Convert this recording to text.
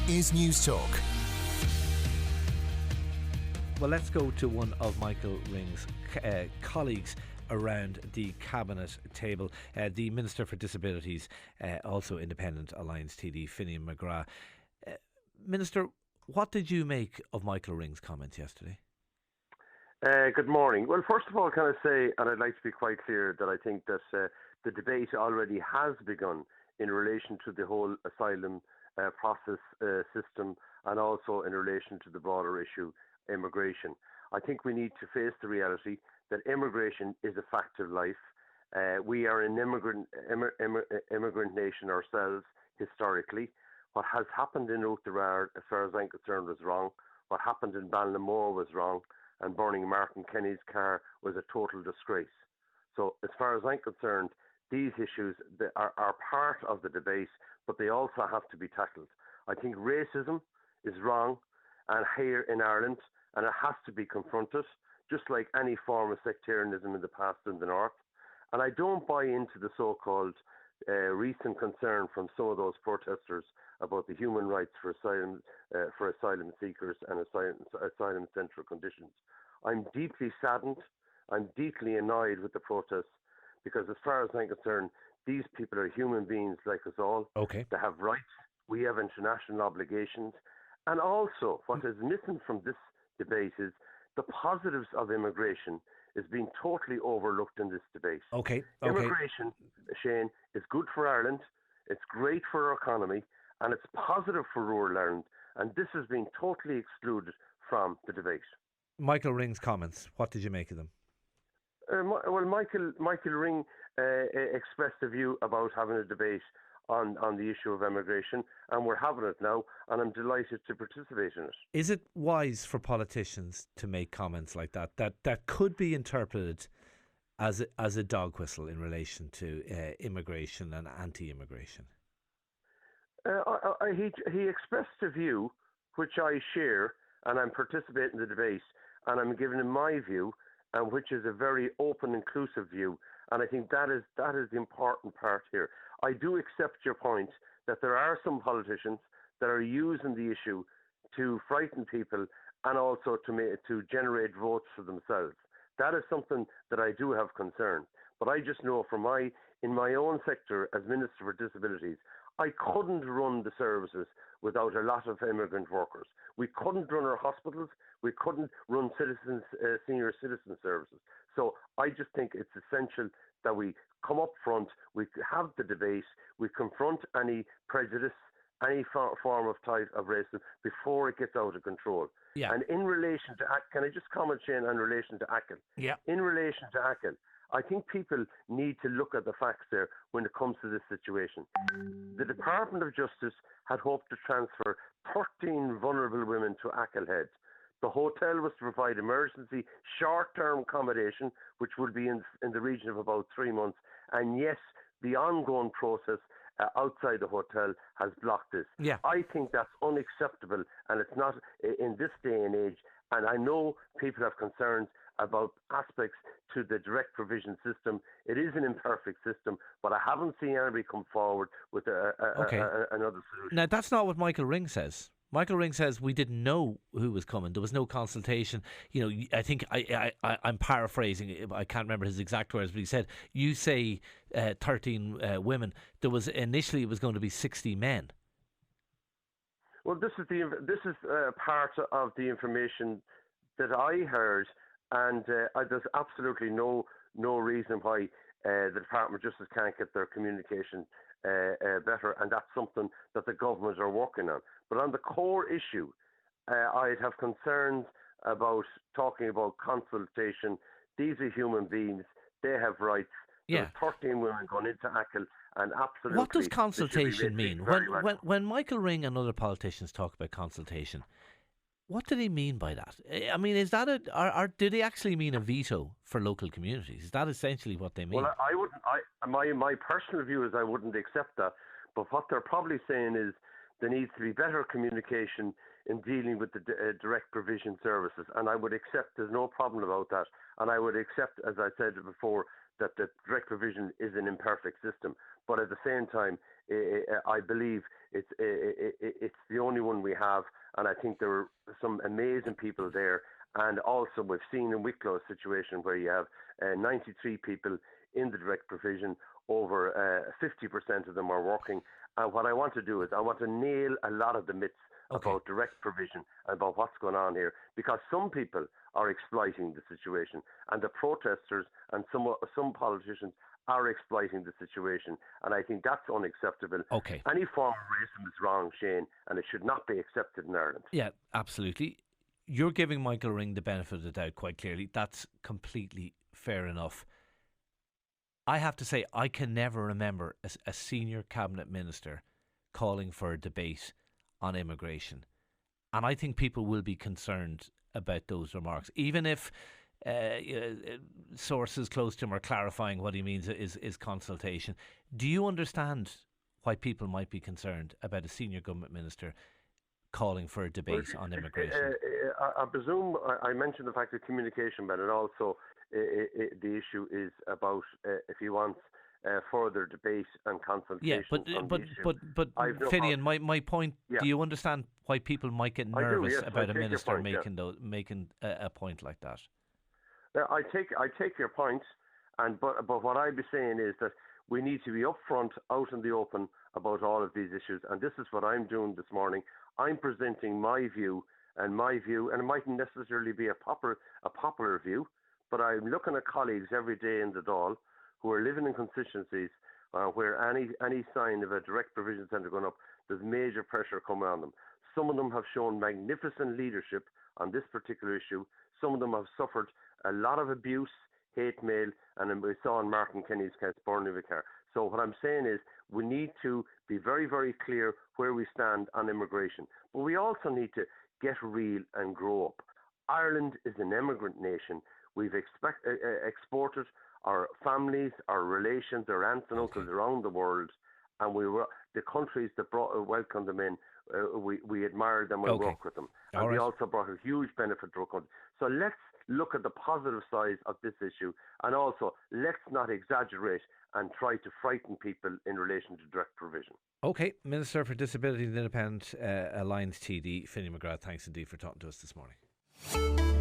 is Newstalk. Well, let's go to one of Michael Ring's colleagues around the Cabinet table, the Minister for Disabilities, also Independent Alliance TD, Finian McGrath. Minister, what did you make of Michael Ring's comments yesterday? Good morning. Well, first of all, can I say, and I'd like to be quite clear, that I think that the debate already has begun in relation to the whole asylum process system, and also in relation to the broader issue, immigration. I think we need to face the reality that immigration is a fact of life. We are an immigrant nation ourselves historically. What has happened in Oughterard, as far as I'm concerned, was wrong. What happened in Ballinamore was wrong, and burning Martin Kenny's car was a total disgrace. So as far as I'm concerned, these issues are part of the debate, but they also have to be tackled. I think racism is wrong, and here in Ireland, and it has to be confronted, just like any form of sectarianism in the past in the north. And I don't buy into the so-called recent concern from some of those protesters about the human rights for asylum seekers and asylum central conditions. I'm deeply saddened. I'm deeply annoyed with the protests, because as far as I'm concerned, these people are human beings like us all. Okay. They have rights. We have international obligations. And also, what is missing from this debate is the positives of immigration is being totally overlooked in this debate. Okay. Immigration, Shane, is good for Ireland. It's great for our economy, and it's positive for rural Ireland. And this is being totally excluded from the debate. Michael Ring's comments, what did you make of them? Well, Michael Ring expressed a view about having a debate on the issue of immigration, and we're having it now, and I'm delighted to participate in it. Is it wise for politicians to make comments like that could be interpreted as a dog whistle in relation to immigration and anti-immigration? He expressed a view which I share, and I'm participating in the debate, and I'm giving him my view, and which is a very open, inclusive view. And I think that is the important part here. I do accept your point that there are some politicians that are using the issue to frighten people and also to generate votes for themselves. That is something that I do have concern. But I just know in my own sector as Minister for Disabilities, I couldn't run the services without a lot of immigrant workers. We couldn't run our hospitals. We couldn't run senior citizen services. So I just think it's essential that we come up front, we have the debate, we confront any prejudice, any form of type of racism before it gets out of control. Yeah. And in relation to, can I just comment, Shane, in relation to ACL? Yeah. In relation to ACL, I think people need to look at the facts there when it comes to this situation. The Department of Justice had hoped to transfer 13 vulnerable women to ACL Head. The hotel was to provide emergency short-term accommodation, which would be in the region of about 3 months. And yes, the ongoing process outside the hotel has blocked this. Yeah. I think that's unacceptable, and it's not in this day and age. And I know people have concerns about aspects to the direct provision system. It is an imperfect system, but I haven't seen anybody come forward with another solution. Now, that's not what Michael Ring says. Michael Ring says we didn't know who was coming. There was no consultation. You know, I think I'm paraphrasing. I can't remember his exact words, but he said, "You say 13 women. There was initially it was going to be 60 men." Well, this is part of the information that I heard, and there's absolutely no reason why the Department of Justice can't get their communication better, and that's something that the government are working on. But on the core issue, I'd have concerns about talking about consultation. These are human beings; they have rights. Yeah. There's 13 women going into ACL, and absolutely. What does consultation mean? When Michael Ring and other politicians talk about consultation, what do they mean by that? I mean, is that do they actually mean a veto for local communities? Is that essentially what they mean? Well, I wouldn't. My personal view is I wouldn't accept that. But what they're probably saying is there needs to be better communication in dealing with the direct provision services, and I would accept. There's no problem about that, and I would accept, as I said before, that the direct provision is an imperfect system. But at the same time, I believe it's the only one we have, and I think there are some amazing people there. And also, we've seen in Wicklow's situation where you have 93 people in the direct provision, over 50% of them are working. And what I want to do is I want to nail a lot of the myths about direct provision and about what's going on here, because some people are exploiting the situation, and the protesters and some politicians are exploiting the situation, and I think that's unacceptable. Any form of racism is wrong, Shane, and it should not be accepted in Ireland. Yeah, absolutely. You're giving Michael Ring the benefit of the doubt quite clearly. That's completely fair enough. I have to say, I can never remember a senior cabinet minister calling for a debate on immigration. And I think people will be concerned about those remarks, even if sources close to him are clarifying what he means is consultation. Do you understand why people might be concerned about a senior government minister calling for a debate on immigration? I presume I mentioned the fact of communication, but also the issue is about if he wants further debate and consultation. Yeah, but Finian, my point. Yeah. Do you understand why people might get nervous about a minister making a point like that? I take your point, but what I'd be saying is that we need to be upfront, out in the open about all of these issues, and this is what I'm doing this morning. I'm presenting my view, and it mightn't necessarily be a popular view, but I'm looking at colleagues every day in the Dáil who are living in constituencies where any sign of a direct provision centre going up, there's major pressure coming on them. Some of them have shown magnificent leadership on this particular issue. Some of them have suffered a lot of abuse, hate mail, and we saw in Martin Kenny's case, Burnley Vicar. So what I'm saying is we need to be very, very clear where we stand on immigration. But we also need to get real and grow up. Ireland is an immigrant nation. We've exported our families, our relations, our aunts and uncles around the world, and the countries that welcomed them in, we admired them and worked with them. And we also brought a huge benefit to our country. So let's look at the positive side of this issue, and also let's not exaggerate and try to frighten people in relation to direct provision. OK, Minister for Disability and Independent Alliance TD, Finian McGrath, thanks indeed for talking to us this morning.